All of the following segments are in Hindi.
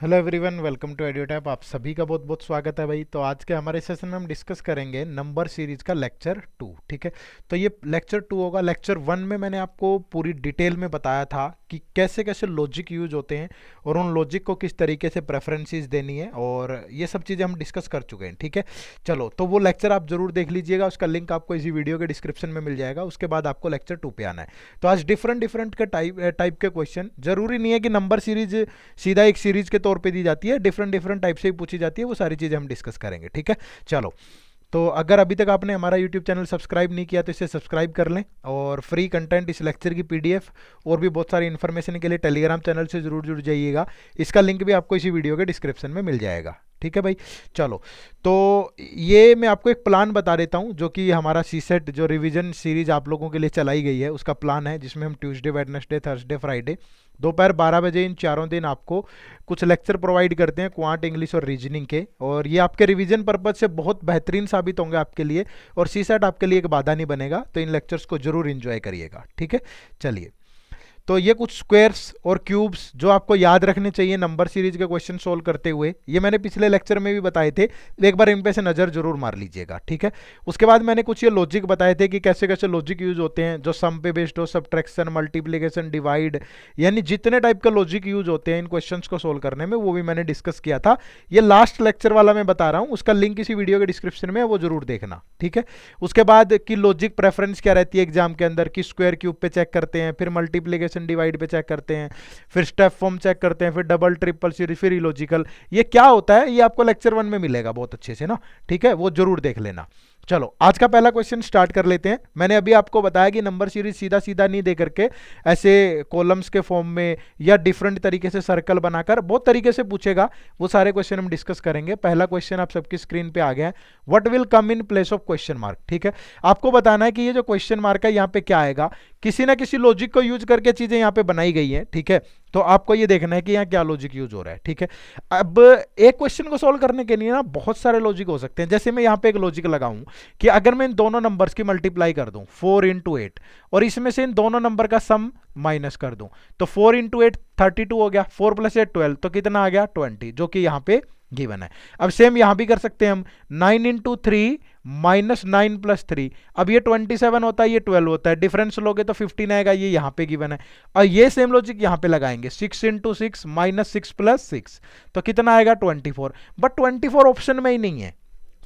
Hello everyone, welcome to Adiotape. आप सभी का बहुत बहुत स्वागत है भाई। तो आज के हमारे सेशन में हम डिस्कस करेंगे नंबर सीरीज का लेक्चर 2। ठीक है, तो ये लेक्चर 2 होगा। लेक्चर 1 में मैंने आपको पूरी डिटेल में बताया था कि कैसे कैसे लॉजिक यूज होते हैं और उन लॉजिक को किस तरीके से प्रेफरेंसेस देनी है, और ये सब चीज़ें हम डिस्कस कर चुके हैं। ठीक है, चलो तो वो लेक्चर आप जरूर देख लीजिएगा, उसका लिंक आपको इसी वीडियो के डिस्क्रिप्शन में मिल जाएगा। उसके बाद आपको लेक्चर 2 पे आना है। तो आज डिफरेंट डिफरेंट के टाइप के क्वेश्चन, जरूरी नहीं है कि नंबर सीरीज सीधा एक सीरीज के तौर पे दी जाती है, डिफरेंट डिफरेंट टाइप से ही पूछी जाती है। वो सारी चीज़ें हम डिस्कस करेंगे। ठीक है, चलो तो अगर अभी तक आपने हमारा यूट्यूब चैनल सब्सक्राइब नहीं किया तो इसे सब्सक्राइब कर लें, और फ्री कंटेंट, इस लेक्चर की पीडीएफ और भी बहुत सारी इन्फॉर्मेशन के लिए टेलीग्राम चैनल से जरूर जुड़ जाइएगा। इसका लिंक भी आपको इसी वीडियो के डिस्क्रिप्शन में मिल जाएगा। ठीक है भाई, चलो तो ये मैं आपको एक प्लान बता देता हूँ, जो कि हमारा सीसेट जो रिवीजन सीरीज आप लोगों के लिए चलाई गई है उसका प्लान है, जिसमें हम ट्यूसडे, वेडनेसडे, थर्सडे, फ्राइडे दोपहर 12 बजे इन चारों दिन आपको कुछ लेक्चर प्रोवाइड करते हैं क्वांट, इंग्लिश और रीजनिंग के। और ये आपके रिवीजन पर्पज से बहुत बेहतरीन साबित होंगे आपके लिए, और सीसेट आपके लिए एक बाधा नहीं बनेगा। तो इन लेक्चर्स को जरूर इंजॉय करिएगा। ठीक है, चलिए तो ये कुछ स्क्वायर्स और क्यूब्स जो आपको याद रखने चाहिए नंबर सीरीज के क्वेश्चन सोल्व करते हुए, ये मैंने पिछले लेक्चर में भी बताए थे, एक बार इन पे से नज़र जरूर मार लीजिएगा। ठीक है, उसके बाद मैंने कुछ ये लॉजिक बताए थे कि कैसे कैसे लॉजिक यूज होते हैं, जो सम पे बेस्ड हो, सब्ट्रैक्शन, मल्टीप्लिकेशन, डिवाइड, यानी जितने टाइप का लॉजिक यूज होते हैं इन क्वेश्चन को सोल्व करने में, वो भी मैंने डिस्कस किया था। ये लास्ट लेक्चर वाला मैं बता रहा हूँ, उसका लिंक इसी वीडियो के डिस्क्रिप्शन में है, वो जरूर देखना। ठीक है, उसके बाद की लॉजिक प्रेफरेंस क्या रहती है एग्जाम के अंदर, कि स्क्वायर क्यूब पे चेक करते हैं, फिर मल्टीप्लिकेशन डिवाइड पे चेक करते हैं, फिर स्टेप फॉर्म चेक करते हैं, फिर डबल ट्रिपल सीरीज, फिर इलॉजिकल। ये क्या होता है ये आपको लेक्चर 1 में मिलेगा बहुत अच्छे से ना। ठीक है, वो जरूर देख लेना। चलो आज का पहला क्वेश्चन स्टार्ट कर लेते हैं। मैंने अभी आपको बताया कि नंबर सीरीज सीधा सीधा नहीं दे करके ऐसे कॉलम्स के फॉर्म में या डिफरेंट तरीके से सर्कल बनाकर बहुत तरीके से पूछेगा। वो सारे क्वेश्चन हम डिस्कस करेंगे। पहला क्वेश्चन आप सबकी स्क्रीन पे आ गया है, what will come in place of question mark. ठीक है, आपको बताना है कि ये जो क्वेश्चन मार्क है यहाँ पे क्या आएगा। किसी ना किसी लॉजिक को यूज करके चीजें यहाँ पे बनाई गई हैं। ठीक है, तो आपको ये देखना है कि यहाँ क्या लॉजिक यूज हो रहा है। ठीक है, अब एक क्वेश्चन को सोल्व करने के लिए ना बहुत सारे लॉजिक हो सकते हैं। जैसे मैं यहाँ पे एक लॉजिक लगाऊं कि अगर मैं इन दोनों नंबर्स की मल्टीप्लाई कर दूं 4 इंटू 8, और इसमें से इन दोनों नंबर का सम माइनस कर दूं, तो 4 इंटू 8 32 हो गया, 4 प्लस 8 12, तो कितना आ गया 20, जो कि यहाँ पे गिवन है। अब सेम यहां भी कर सकते हैं हम, 9 इंटू 3 माइनस 9 प्लस 3, अब ये 27 होता है, ये 12 होता है, डिफरेंस लोगे तो 15 आएगा, ये यहां पे गिवन है। और ये सेम लॉजिक यहां पे लगाएंगे, 6 इंटू 6 माइनस 6 प्लस 6, तो कितना आएगा 24। बट 24 ऑप्शन में ही नहीं है,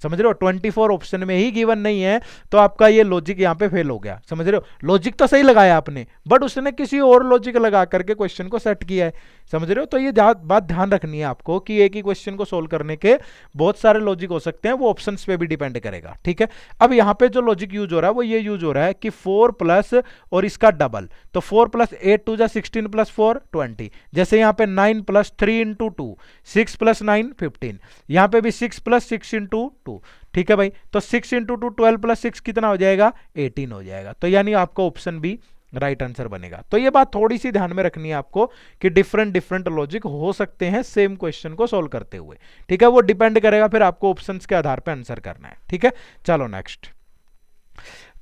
समझ रहे हो, 24 ऑप्शन में ही गिवन नहीं है, तो आपका ये लॉजिक यहां पे फेल हो गया। समझ रहे हो, लॉजिक तो सही लगाया आपने, बट उसने किसी और लॉजिक लगा करके क्वेश्चन को सेट किया है। समझ रहे हो, तो ये बात ध्यान रखनी है आपको कि एक ही क्वेश्चन को सोल्व करने के बहुत सारे लॉजिक हो सकते हैं, वो ऑप्शंस पे भी डिपेंड करेगा। ठीक है, अब यहाँ पे जो लॉजिक यूज हो रहा है वो ये यूज हो रहा है कि 4 प्लस और इसका डबल, तो 4 प्लस 8 टू जा 16 प्लस 4 20, जैसे यहाँ पे 9 प्लस 3 इंटू 2, 6 प्लस 9 15, यहाँ पे भी 6 प्लस 6 इंटू 2। ठीक है भाई, तो 6 इंटू 2 12 प्लस 6 कितना हो जाएगा 18 हो जाएगा, तो यानी आपका ऑप्शन बी राइट आंसर बनेगा। तो ये बात थोड़ी सी ध्यान में रखनी है आपको कि डिफरेंट डिफरेंट लॉजिक हो सकते हैं सेम क्वेश्चन को सोल्व करते हुए। ठीक है, वो डिपेंड करेगा फिर आपको ऑप्शंस के आधार पर आंसर करना है। ठीक है, चलो नेक्स्ट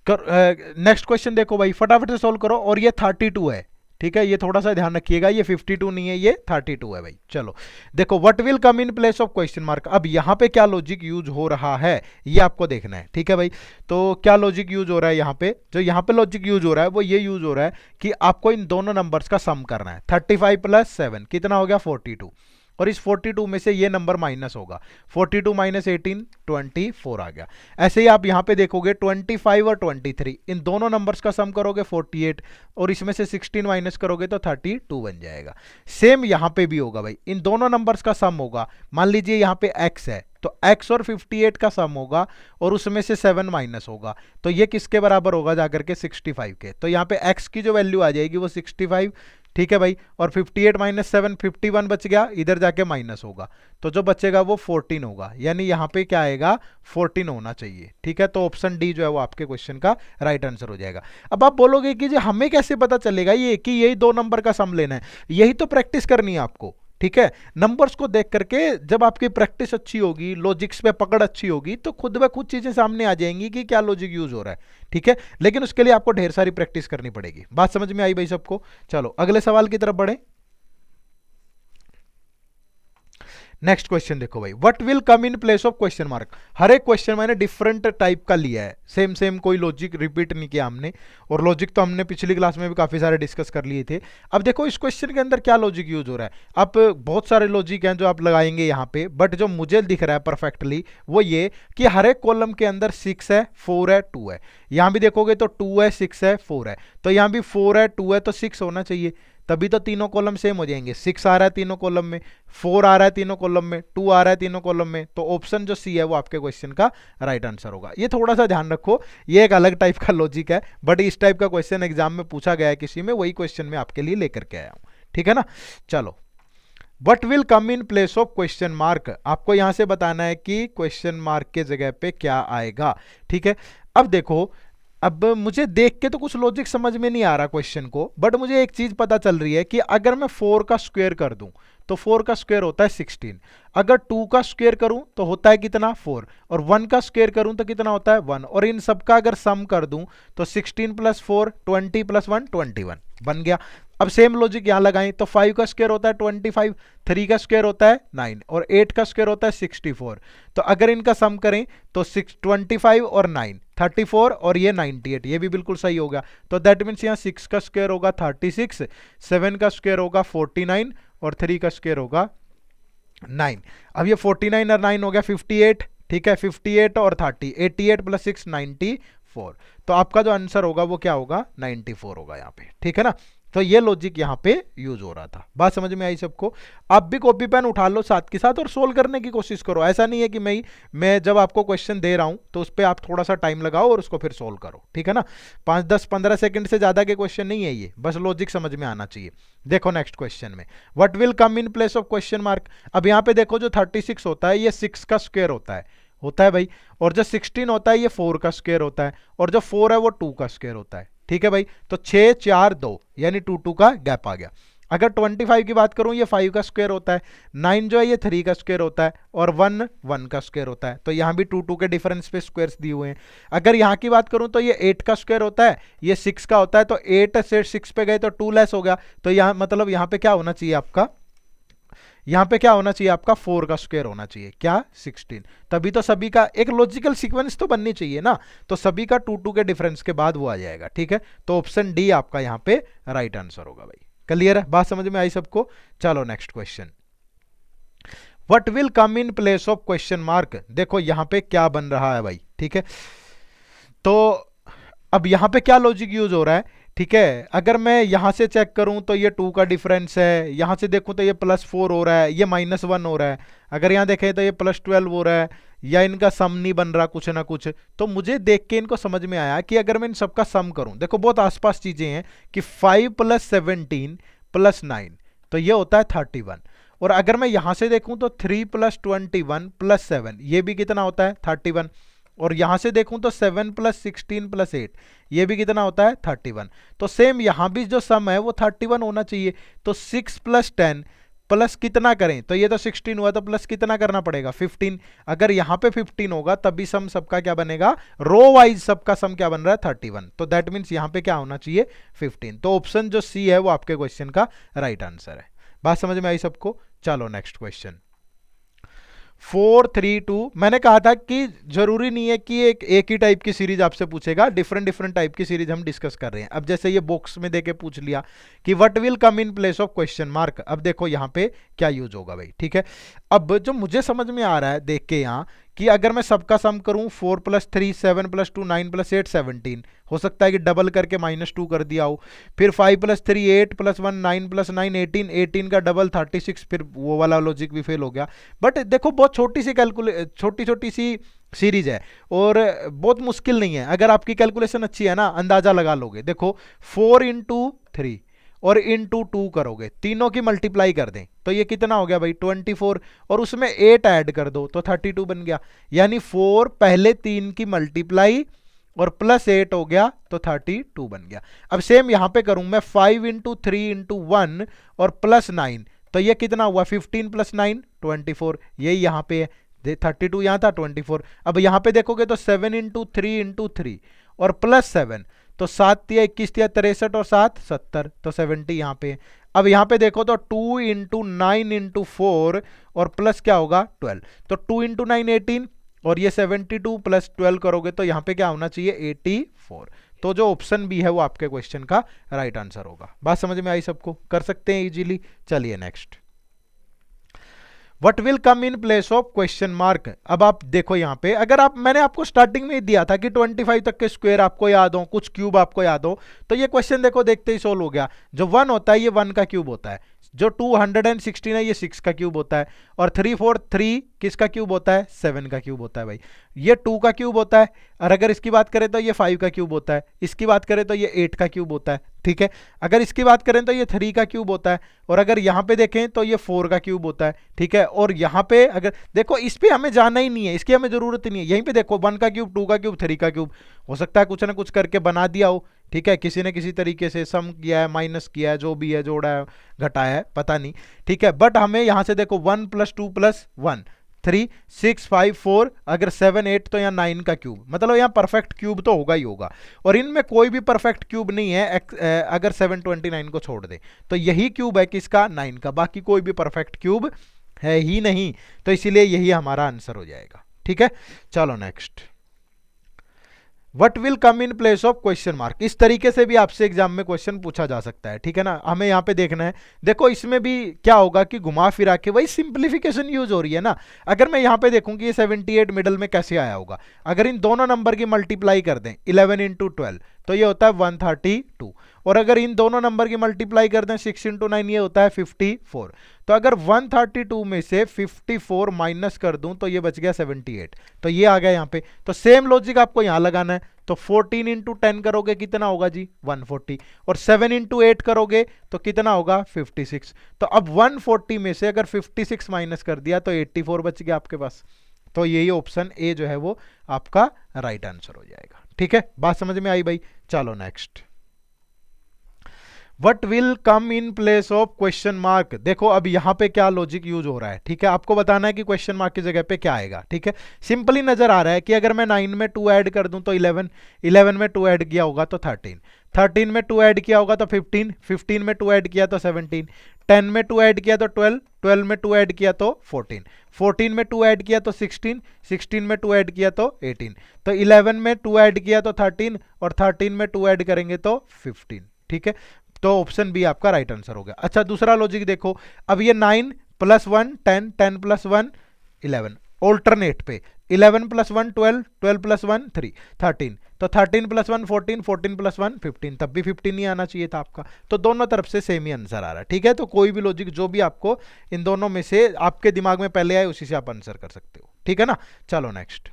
नेक्स्ट क्वेश्चन देखो भाई, फटाफट से सोल्व करो। और ये 32 है। ठीक है, ये थोड़ा सा ध्यान रखिएगा, ये 52 नहीं है, ये 32 है भाई। चलो देखो, what will come in place of question mark. अब यहां पे क्या लॉजिक यूज हो रहा है ये आपको देखना है। ठीक है भाई, तो क्या लॉजिक यूज हो रहा है यहां पे, जो यहां पे लॉजिक यूज हो रहा है वो ये यूज हो रहा है कि आपको इन दोनों नंबर्स का सम करना है। 35 प्लस 7 कितना हो गया 42, और इस 42 में से ये नंबर माइनस होगा, 42 माइनस 18 24 आ गया। ऐसे ही आप यहाँ पे देखोगे 25 और 23, इन दोनों नंबर्स का सम करोगे 48, और इसमें से 16 माइनस करोगे तो 32 बन जाएगा। सेम यहाँ पे भी होगा भाई, इन दोनों नंबर्स का सम होगा। मान लीजिए यहाँ पे x है, तो x और 58 का सम होगा, और उसमें से 7 माइनस होगा, तो ये किसके बराबर होगा जाकर के 65 के। तो यहाँ पे x की जो वैल्यू आ जाएगी वो 65। ठीक है भाई, और 58 माइनस 7 51 बच गया, इधर जाके माइनस होगा, तो जो बचेगा वो 14 होगा, यानी यहाँ पे क्या आएगा 14 होना चाहिए। ठीक है, तो ऑप्शन डी जो है वो आपके क्वेश्चन का राइट आंसर हो जाएगा। अब आप बोलोगे कि जी हमें कैसे पता चलेगा ये कि यही दो नंबर का सम लेना है, यही तो प्रैक्टिस करनी है आपको। ठीक है, नंबर्स को देख करके जब आपकी प्रैक्टिस अच्छी होगी, लॉजिक्स पे पकड़ अच्छी होगी, तो खुद ब खुद चीजें सामने आ जाएंगी कि क्या लॉजिक यूज हो रहा है। ठीक है, लेकिन उसके लिए आपको ढेर सारी प्रैक्टिस करनी पड़ेगी। बात समझ में आई भाई सबको? चलो अगले सवाल की तरफ बढ़े। नेक्स्ट क्वेश्चन देखो भाई, what will come in place of question mark. हर एक क्वेश्चन मैंने डिफरेंट टाइप का लिया है, सेम सेम कोई लॉजिक रिपीट नहीं किया हमने, और लॉजिक तो हमने पिछली क्लास में भी काफी सारे डिस्कस कर लिए थे। अब देखो इस क्वेश्चन के अंदर क्या लॉजिक यूज हो रहा है। आप बहुत सारे लॉजिक हैं जो आप लगाएंगे यहाँ पे, बट जो मुझे दिख रहा है परफेक्टली वो ये कि हर एक कॉलम के अंदर 6 है, 4 है, 2 है। यहाँ भी देखोगे तो 2 है, 6 है, 4 है, तो यहाँ भी 4 है, 2 है, तो 6 होना चाहिए, तभी तो तीनों कॉलम सेम हो जाएंगे। 6 आ रहा है तीनों कॉलम में, 4 आ रहा है तीनों कॉलम में, 2 आ रहा है तीनों कॉलम में, तो ऑप्शन जो सी है वो आपके क्वेश्चन का राइट आंसर होगा। ये थोड़ा सा ध्यान रखो, ये एक अलग टाइप का लॉजिक है, बट इस टाइप का क्वेश्चन एग्जाम में पूछा गया है किसी में, वही क्वेश्चन में आपके लिए लेकर के आया हूं, ठीक है ना। चलो, what will come in place of question mark, आपको यहां से बताना है कि क्वेश्चन मार्क के जगह पे क्या आएगा, ठीक है। अब देखो, अब मुझे देख के तो कुछ लॉजिक समझ में नहीं आ रहा क्वेश्चन को, बट मुझे एक चीज पता चल रही है कि अगर मैं 4 का स्क्वायर कर दूं तो 4 का स्क्वायर होता है 16, अगर 2 का स्क्वायर करूं तो होता है कितना 4, और 1 का स्क्वायर करूं तो कितना होता है 1, और इन सब का अगर सम कर दूं तो 16 प्लस 4 20 प्लस 1 21 बन गया। अब सेम लॉजिक यहां लगाएं तो 5 का स्क्वायर होता है 25, 3 का स्क्वायर होता है 9, और 8 का स्क्वायर होता है 64, तो अगर इनका सम करें तो 25 और 9 34 और ये 98, ये भी बिल्कुल सही होगा। तो दैट मीन्स यहाँ 6 का स्क्वायर होगा 36, 7 का स्क्वायर होगा 49, और 3 का स्क्वायर होगा 9। अब ये 49 और 9 हो गया 58, ठीक है, 58 और 30 88 प्लस 6 94, तो आपका जो आंसर होगा वो क्या होगा 94 होगा यहाँ पे, ठीक है ना। तो ये लॉजिक यहाँ पे यूज हो रहा था, बात समझ में आई सबको। आप भी कॉपी पेन उठा लो साथ के साथ और सोल्व करने की कोशिश करो, ऐसा नहीं है कि मैं जब आपको क्वेश्चन दे रहा हूं तो उस पर आप थोड़ा सा टाइम लगाओ और उसको फिर सोल्व करो, ठीक है ना। 5 10 15 सेकंड से ज्यादा के क्वेश्चन नहीं है ये, बस लॉजिक समझ में आना चाहिए। देखो नेक्स्ट क्वेश्चन में, what will come in place of question mark. अब यहाँ पे देखो जो 36 होता है ये 6 का स्क्वायर होता है भाई, और जो 16 होता है ये 4 का स्क्वायर होता है, और जो 4 है वो 2 का स्क्वायर होता है, ठीक है भाई। तो 6 4 2 यानी 2 2 का गैप आ गया। अगर 25 की बात करूं ये 5 का स्क्वायर होता है, 9 जो है ये 3 का स्क्वायर होता है, और 1 1 का स्क्वायर होता है, तो यहां भी 2 2 के डिफरेंस पे स्क्वायर्स दिए हुए हैं। अगर यहां की बात करूं तो ये 8 का स्क्वायर होता है, ये 6 का होता है, तो 8 से 6 पे गए तो 2 लेस हो गया, तो यहां मतलब यहां पे क्या होना चाहिए आपका, यहां पे क्या होना चाहिए आपका 4 का स्क्वायर होना चाहिए, क्या 16, तभी तो सभी का एक लॉजिकल सीक्वेंस तो बननी चाहिए ना, तो सभी का 2 2 के डिफरेंस के बाद वो आ जाएगा, ठीक है। तो ऑप्शन डी आपका यहां पे राइट आंसर होगा भाई। क्लियर है, बात समझ में आई सबको। चलो next question, what will come in place of question mark. देखो यहां पे क्या बन रहा है भाई, ठीक है। तो अब यहां पे क्या लॉजिक यूज हो रहा है, ठीक है। अगर मैं यहां से चेक करूं तो ये 2 का डिफरेंस है, यहां से देखूं तो ये +4 हो रहा है, ये -1 हो रहा है, अगर यहां देखें तो ये +12 हो रहा है, या इनका सम नहीं बन रहा कुछ ना कुछ। तो मुझे देख के इनको समझ में आया कि अगर मैं इन सबका सम करूं, देखो बहुत आसपास चीजें हैं कि 5 + 17 + 9 तो ये होता है 31, और अगर मैं यहां से देखूं तो 3 + 21 + 7 ये भी कितना होता है 31, और यहां से देखूं तो 7 + 16 + 8 ये भी कितना होता है 31। तो सेम यहां भी जो सम है वो 31 होना चाहिए। तो 6 + 10 प्लस कितना करें, तो ये तो 16 हुआ, तो प्लस कितना करना पड़ेगा 15। अगर यहां पे 15 होगा तभी सम सबका क्या बनेगा, रो वाइज सबका सम क्या बन रहा है 31, तो दैट मीन्स यहां पे क्या होना चाहिए 15। तो ऑप्शन जो सी है वो आपके क्वेश्चन का राइट आंसर है। बात समझ में आई सबको। चलो नेक्स्ट क्वेश्चन 4 3 2। मैंने कहा था कि जरूरी नहीं है कि एक ही टाइप की सीरीज आपसे पूछेगा, डिफरेंट टाइप की सीरीज हम डिस्कस कर रहे हैं। अब जैसे ये बॉक्स में देके पूछ लिया कि what will come in place of question mark, अब देखो यहाँ पे क्या यूज होगा भाई, ठीक है। अब जो मुझे समझ में आ रहा है देख के यहाँ कि अगर मैं सबका सम करूं 4 + 3 7 + 2 9 + 8 17, हो सकता है कि डबल करके -2 कर दिया हो, फिर 5 + 3 8 + 1 9 + 9 18 18 का डबल 36, फिर वो वाला लॉजिक भी फेल हो गया। बट देखो बहुत छोटी सी सीरीज है और बहुत मुश्किल नहीं है, अगर आपकी कैलकुलेशन अच्छी है ना अंदाजा लगा लोगे। देखो 4 × 3 और × 2 करोगे, तीनों की मल्टीप्लाई कर दें तो ये कितना हो गया भाई 24, और उसमें 8 ऐड कर दो तो 32 बन गया। यानी 4 पहले 3 की मल्टीप्लाई और +8 हो गया तो 32 बन गया। अब सेम यहां पे करूं मैं 5 × 3 × 1 और +9, तो ये कितना हुआ 15 + 9 24, यही यहां पे है 32 यहां था 24। अब यहां पे देखोगे तो 7 × 3 × 3 और +7, तो 7 × 21 = 63 और 7 70, तो 70 यहाँ पे। अब यहाँ पे देखो तो 2 इंटू 9 इंटू 4 और प्लस क्या होगा 12, तो 2 इंटू 9 18 और ये 72 प्लस 12 करोगे तो यहाँ पे क्या होना चाहिए 84। तो जो ऑप्शन बी है वो आपके क्वेश्चन का राइट आंसर होगा। बात समझ में आई सबको, कर सकते हैं इजीली। चलिए next, what will come in place of question mark. अब आप देखो यहाँ पे, अगर आप, मैंने आपको स्टार्टिंग में ही दिया था कि 25 तक के स्क्वायर आपको याद हो, कुछ क्यूब आपको याद हो, तो ये क्वेश्चन देखो देखते ही सोल्व हो गया। जो 1 होता है ये 1 का क्यूब होता है, जो 216 है ये 6 का क्यूब होता है, और 343 किसका क्यूब होता है 7 का क्यूब होता है भाई। ये 2 का क्यूब होता है, और अगर इसकी बात करें तो ये 5 का क्यूब होता है, इसकी बात करें तो ये 8 का क्यूब होता है, ठीक है। अगर इसकी बात करें तो ये 3 का क्यूब होता है, और अगर यहाँ पे देखें तो ये 4 का क्यूब होता है, ठीक है। और यहाँ पे अगर देखो, इस पे हमें जाना ही नहीं है, इसकी हमें जरूरत ही नहीं है। यहीं पे देखो 1 का क्यूब, 2 का क्यूब, 3 का क्यूब, हो सकता है कुछ ना कुछ करके बना दिया हो, ठीक है, किसी न किसी तरीके से सम किया है, माइनस किया है, जो भी है, जोड़ा है, घटाया है, पता नहीं, ठीक है। बट हमें यहां से देखो 1 + 2 + 1 3 6 5 4, अगर 7 8 तो यहाँ 9 का क्यूब, मतलब यहाँ परफेक्ट क्यूब तो होगा ही होगा। और इनमें कोई भी परफेक्ट क्यूब नहीं है अगर 729 को छोड़ दे, तो यही क्यूब है किसका 9 का, बाकी कोई भी परफेक्ट क्यूब है ही नहीं, तो इसीलिए यही हमारा आंसर हो जाएगा, ठीक है। चलो next, what will come in place of question mark. इस तरीके से भी आपसे एग्जाम में क्वेश्चन पूछा जा सकता है, ठीक है ना। हमें यहाँ पे देखना है, देखो इसमें भी क्या होगा कि घुमा फिरा के वही सिंप्लीफिकेशन यूज हो रही है ना। अगर मैं यहाँ पे देखूँ कि ये 78 मिडल में कैसे आया होगा, अगर इन दोनों नंबर की मल्टीप्लाई कर दें 11 इंटू 12 तो ये होता है 132, और अगर इन दोनों नंबर की मल्टीप्लाई कर दें 6 इंटू 9 ये होता है 54। तो अगर 132 में से 54 माइनस कर दूं तो ये बच गया 78, तो ये आ गया यहाँ पे। तो सेम लॉजिक आपको यहाँ लगाना है, तो 14 इंटू 10 करोगे कितना होगा जी 140, और 7 इंटू 8 करोगे तो कितना होगा 56। तो अब 140 में से अगर 56 माइनस कर दिया तो 84 बच गया आपके पास। तो यही ऑप्शन ए जो है वो आपका राइट आंसर हो जाएगा, ठीक है। बात समझ में आई भाई। चलो next, what will come in place of question mark. देखो अब यहाँ पे क्या लॉजिक यूज हो रहा है, ठीक है, आपको बताना है कि क्वेश्चन मार्क की जगह पे क्या आएगा, ठीक है। सिंपली नजर आ रहा है कि अगर मैं 9 में 2 ऐड कर दूं तो 11, 11 में 2 ऐड किया होगा तो 13, 13 में 2 ऐड किया होगा तो 15, 15 में 2 ऐड किया तो 17, 10 में 2 ऐड किया तो 12, 12 में 2 ऐड किया तो 14, 14 में 2 ऐड किया तो 16, 16 में 2 ऐड किया तो 18, तो 11 में 2 ऐड किया तो 13, और 13 में 2 ऐड करेंगे तो 15, ठीक है। तो ऑप्शन बी आपका राइट आंसर हो गया। अच्छा दूसरा लॉजिक देखो, अब ये 9 + 1 10, 10 + 1 11, ऑल्टरनेट पे 11 + 1 12, 12 + 1 3 13, तो 13 + 1 14, 14 + 1 15, तब भी 15 नहीं आना चाहिए था आपका। तो दोनों तरफ से सेम ही आंसर आ रहा है, ठीक है। तो कोई भी लॉजिक जो भी आपको इन दोनों में से आपके दिमाग में पहले आए उसी से आप आंसर कर सकते हो, ठीक है ना। चलो next,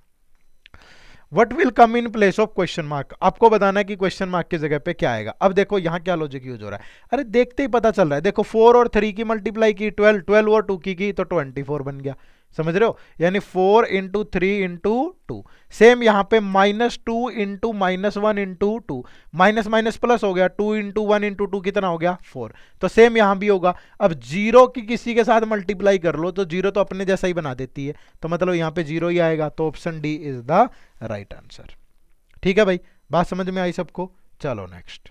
what will come in place of question mark. आपको बताना है कि क्वेश्चन मार्क की जगह पे क्या आएगा। अब देखो यहाँ क्या लॉजिक यूज हो रहा है, अरे देखते ही पता चल रहा है। देखो 4 और 3 की मल्टीप्लाई की 12, 12 और 2 की तो 24 बन गया, समझ रहे हो, यानी 4 इंटू 3 इंटू 2। सेम यहाँ पे -2 into -1 into 2, minus minus plus हो गया, 2 इंटू 1 इंटू 2 कितना हो गया 4। तो सेम यहाँ भी होगा। अब जीरो की किसी के साथ मल्टीप्लाई कर लो तो जीरो तो अपने जैसा ही बना देती है, तो मतलब यहाँ पे जीरो ही आएगा, तो option D is the right answer, ठीक है भाई। बात समझ में आई सबको। चलो next,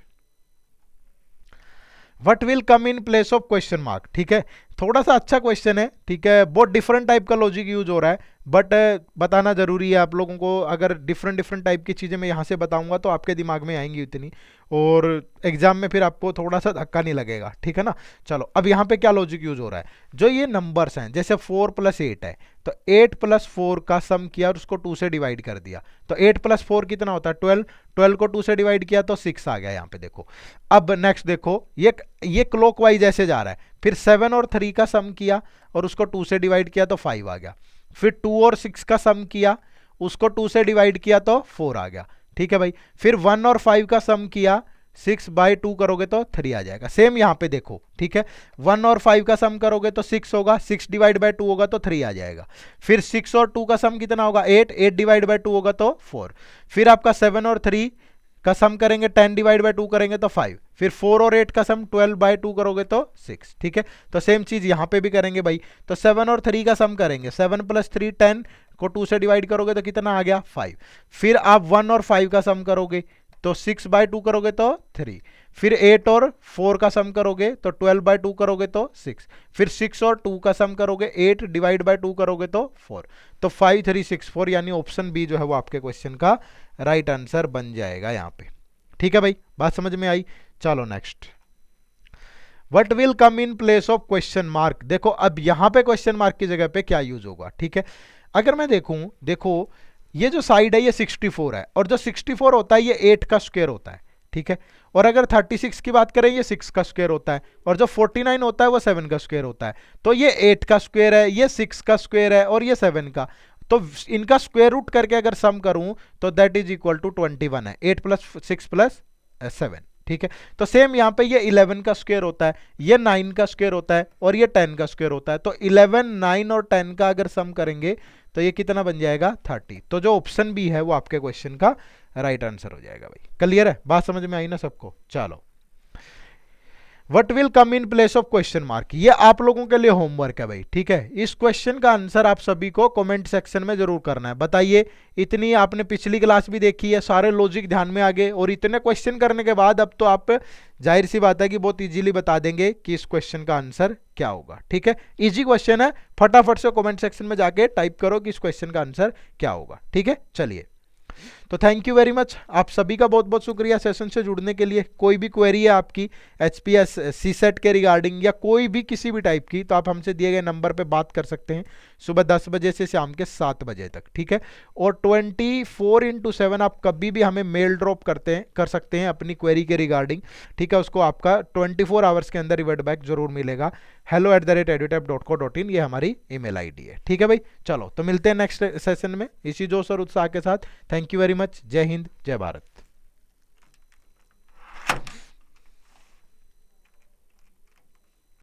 what will come in place of question mark, ठीक है। थोड़ा सा अच्छा क्वेश्चन है, ठीक है, बहुत डिफरेंट टाइप का लॉजिक यूज हो रहा है, बट बताना जरूरी है आप लोगों को। अगर डिफरेंट डिफरेंट टाइप की चीज़ें मैं यहाँ से बताऊंगा तो आपके दिमाग में आएंगी उतनी, और एग्जाम में फिर आपको थोड़ा सा धक्का नहीं लगेगा, ठीक है ना। चलो अब यहाँ पे क्या लॉजिक यूज हो रहा है, जो ये नंबर्स हैं, जैसे 4 + 8 है, तो 8 + 4 का सम किया और उसको 2 से डिवाइड कर दिया, तो 8 + 4 कितना होता है 12, 12 को 2 से डिवाइड किया तो 6 आ गया यहाँ पे देखो। अब नेक्स्ट देखो, ये क्लॉकवाइज ऐसे जा रहा है, फिर 7 और 3 का सम किया और उसको 2 से डिवाइड किया तो 5 आ गया, फिर 2 और 6 का सम किया, उसको 2 से डिवाइड किया तो 4 आ गया, ठीक है भाई। फिर 1 और 5 का सम किया, 6/2 करोगे तो 3 आ जाएगा। सेम यहाँ पे देखो, ठीक है, 1 और 5 का सम करोगे तो 6 होगा, 6/2 होगा तो 3 आ जाएगा। फिर 6 और 2 का सम कितना होगा 8, 8/2 होगा तो 4। फिर आपका 7 और 3 का सम करेंगे, 10/2 करेंगे तो 5। फिर 4 और 8 का सम 12/2 करोगे तो 6, ठीक है। तो सेम चीज यहाँ पे भी करेंगे भाई, तो 7 और 3 का सम करेंगे, 7 + 3 10 को 2 से डिवाइड करोगे तो कितना आ गया 5। फिर आप 1 और 5 का सम करोगे तो 6/2 करोगे तो 3। फिर 8 और 4 का सम करोगे तो 12/2 करोगे तो 6, फिर 6 और 2 का सम करोगे 8 डिवाइड बाय 2 करोगे तो 4, तो 5364 यानी ऑप्शन बी जो है वो आपके क्वेश्चन का राइट आंसर बन जाएगा यहाँ पे। ठीक है भाई, बात समझ में आई। चलो next, what will come in place of question mark. देखो अब यहां पे क्वेश्चन मार्क की जगह पे क्या यूज होगा। ठीक है, अगर मैं देखूं, देखो ये जो साइड है ये 64 है, और जो 64 होता है ये 8 का स्क्वायर होता है। ठीक है, और अगर 36 की बात करें ये 6 का स्क्वायर होता है, और जो 49 होता है वो 7 का स्क्वायर होता है। तो ये 8 का स्क्वायर है, ये 6 का स्क्वायर है, और ये 7 का, तो इनका स्क्वायर रूट करके अगर सम करूं तो दैट इज इक्वल टू 21 है, 8 + 6 + 7। ठीक है, तो सेम यहाँ पे ये 11 का स्क्वायर होता है, ये 9 का स्क्वायर होता है, और ये 10 का स्क्वायर होता है। तो 11, 9 और 10 का अगर सम करेंगे तो ये कितना बन जाएगा 30। तो जो ऑप्शन बी है वो आपके क्वेश्चन का राइट आंसर हो जाएगा भाई। क्लियर है, बात समझ में आई ना सबको। चलो, what will come in place of question mark, ये आप लोगों के लिए होमवर्क है भाई। ठीक है, इस क्वेश्चन का आंसर आप सभी को कमेंट सेक्शन में जरूर करना है। बताइए, इतनी आपने पिछली क्लास भी देखी है, सारे लॉजिक ध्यान में आ गए, और इतने क्वेश्चन करने के बाद अब तो आप जाहिर सी बात है कि बहुत इजीली बता देंगे कि इस क्वेश्चन का आंसर क्या होगा। ठीक है, इजी क्वेश्चन है, फटाफट से कमेंट सेक्शन में जाके टाइप करो कि इस क्वेश्चन का आंसर क्या होगा। ठीक है, चलिए, तो थैंक यू वेरी मच, आप सभी का बहुत बहुत शुक्रिया सेशन से जुड़ने के लिए। कोई भी क्वेरी है आपकी एचपीएस सीसेट के रिगार्डिंग या कोई भी किसी भी टाइप की, तो आप हमसे दिए गए नंबर पे बात कर सकते हैं, सुबह 10 बजे से शाम के 7 बजे तक। ठीक है, और 24/7 आप कभी भी हमें मेल ड्रॉप कर सकते हैं अपनी क्वेरी के रिगार्डिंग। ठीक है, उसको आपका 24 आवर्स के अंदर रिवर्ट बैक जरूर मिलेगा। hello@edutap.co.in ये हमारी ईमेल आईडी है। ठीक है भाई, चलो तो मिलते हैं नेक्स्ट सेशन में इसी जोश और उत्साह के साथ। थैंक यू वेरी मच, जय हिंद, जय भारत।